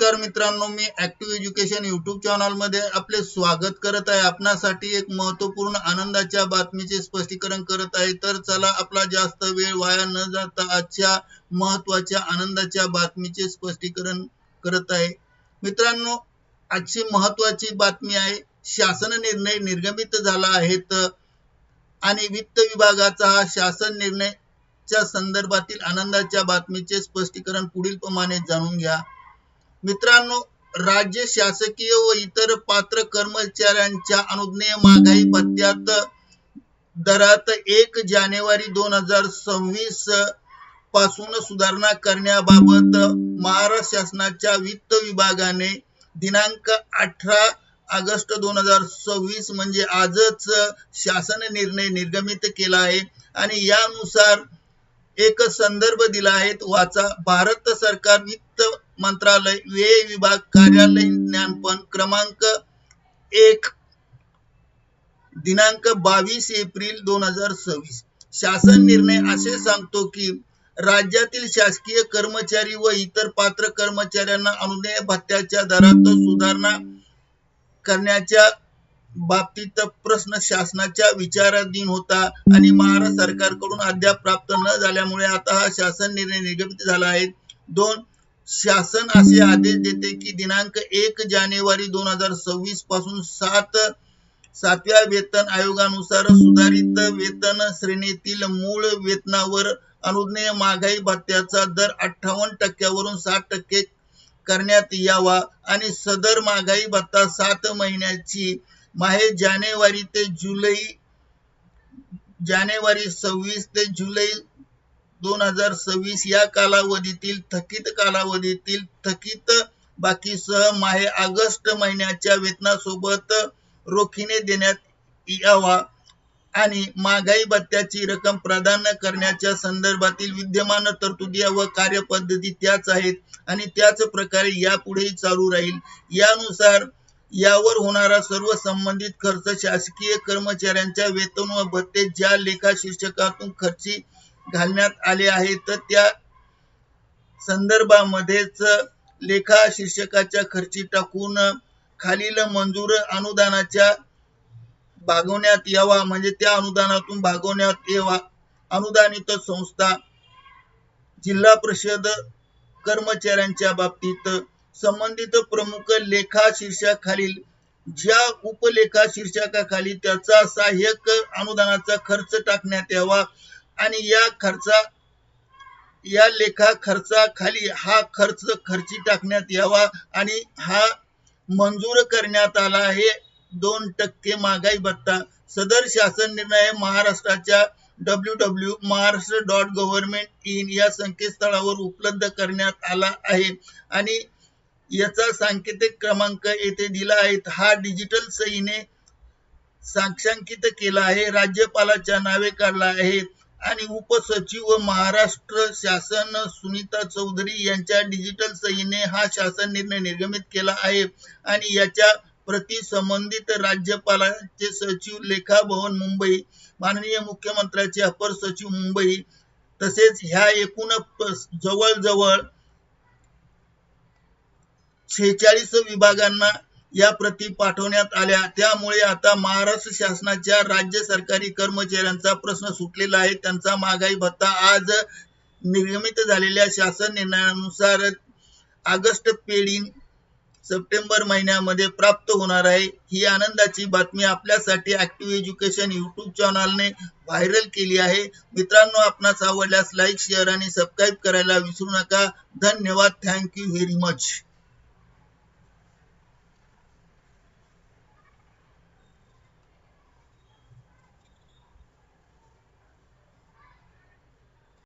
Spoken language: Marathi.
नमस्कार मित्रांनो, मी ऍक्टिव्ह एज्युकेशन यूट्यूब चॅनल मध्ये आपले स्वागत करत आहे। आपणासाठी एक महत्त्वपूर्ण आनंदाच्या बातमीचे स्पष्टीकरण करत आहे। तर चला आपला जास्त वेळ वाया न जाता आजच्या महत्त्वाच्या आनंदाच्या बातमीचे स्पष्टीकरण करत आहे। मित्रांनो, आजची महत्त्वाची बातमी आहे, शासन निर्णय निर्गमित झाला आहे आणि वित्त विभागाचा हा शासन निर्णयच्या संदर्भातील आनंदाच्या बातमीचे स्पष्टीकरण पुढील प्रमाणे जाणून घ्या। मित्रांनो, राज्य शासकीय व इतर पात्र कर्मचाऱ्यांच्या अनुज्ञेय महागाई भत्त्यात दरात 1 जानेवारी 2026 पासून सुधारणा करण्याबाबत महाराष्ट्र शासनाच्या वित्त विभागाने दिनांक 18 ऑगस्ट 2026 म्हणजे आजच शासन निर्णय निर्गमित केला आहे आणि यानुसार एक संदर्भ दिला आहे, वाचा। भारत सरकार वित्त मंत्रालय व्यय विभाग कार्यालय ज्ञानपन क्रमांक 1 दिनांक 22 एप्रिल 2026 शासन निर्णय असे सांगतो की राज्यातील शासकीय कर्मचारी व इतर पात्र कर्मचाऱ्यांना अनुज्ञेय भत्त्याच्या दरात सुधारणा करण्याच्या बाबतीत प्रश्न शासनाच्या विचाराधीन होता आणि महाराष्ट्र सरकारकडून अद्याप प्राप्त न झाल्यामुळे आता हा शासन निर्णय निर्गमित झाला आहे। 2. शासन असे आदेश देते की दिनांक 1 जानेवारी 2026 पासून 7व्या वेतन आयोगानुसार सुधारित वेतन श्रेणीतील मूळ वेतनावर अनुज्ञेय महागाई भत्त्याचा दर 58% वरून 60% करण्यात यावा आणि सदर महागाई भत्ता 7 महिन्याची जानेवारी 26 ते जुलै 2026 या कालावधीतील थकीत बाकीसह ऑगस्ट महिन्याच्या वेतनासोबत रोखीने देण्यात यावा आणि महागाई भत्त्याची रक्कम प्रदान करण्याच्या संदर्भातील विद्यमान तरतुदी व कार्यपद्धती त्याच आहेत आणि त्याच प्रकारे यापुढेही चालू राहील। यानुसार यावर होणारा सर्व संबंधित खर्च शासकीय कर्मचाऱ्यांच्या वेतन व भत्ते ज्या लेखा शीर्षकातून खर्ची घालण्यात आले आहेत त्या संदर्भामध्येच लेखा शीर्षकाच्या खर्ची टाकून खालील मंजूर अनुदानाच्या भागवण्यात यावा म्हणजे त्या अनुदानातून भागवण्यात यावा। अनुदानित संस्था जिल्हा परिषद कर्मचाऱ्यांच्या बाबतीत संबंधित प्रमुख लेखा शीर्षकाखालील ज्या उपलेखा शीर्षकाखाली त्याचा सहाय्यक अनुदानाचा खर्च टाकण्यात यावा आणि या लेखा खर्चाखाली हा खर्ची टाकण्यात यावा आणि हा मंजूर करण्यात आला आहे 2% महागाई भत्ता। सदर शासन निर्णय महाराष्ट्राच्या www.maharashtra.government.in या संकेतस्थळावर उपलब्ध करण्यात आला आहे आणि याचा सांकेतिक क्रमांक येथे दिला आहे। हा डिजिटल सहीने साक्षांकित केला आहे, राज्यपालाच्या नावे काढला आहे आणि उपसचिव व महाराष्ट्र शासन सुनीता चौधरी यांच्या डिजिटल सहीने हा शासन निर्णय निर्गमित केला आहे आणि याच्या प्रति संबंधित राज्यपालाचे सचिव लेखा भवन मुंबई, माननीय मुख्यमंत्र्याचे अपर सचिव मुंबई तसेच ह्या एकूण जवळजवळ 46 विभागांना या प्रति पाठवण्यात आल्या। त्यामुळे आता महाराष्ट्र शासनाच्या राज्य सरकारी कर्मचाऱ्यांचा प्रश्न सुटलेला आहे। त्यांचा महागाई भत्ता आज निर्गमित झालेल्या शासन निर्णयानुसार ऑगस्ट पेढीन सप्टेंबर महिन्यामध्ये प्राप्त होणार आहे। ही आनंदाची बातमी आपल्यासाठी ऍक्टिव्ह एज्युकेशन यूट्यूब चॅनलने व्हायरल केली आहे। मित्रांनो, आपणास आवडल्यास लाईक, शेअर आणि सबस्क्राईब करायला विसरू नका। धन्यवाद। Thank you very much.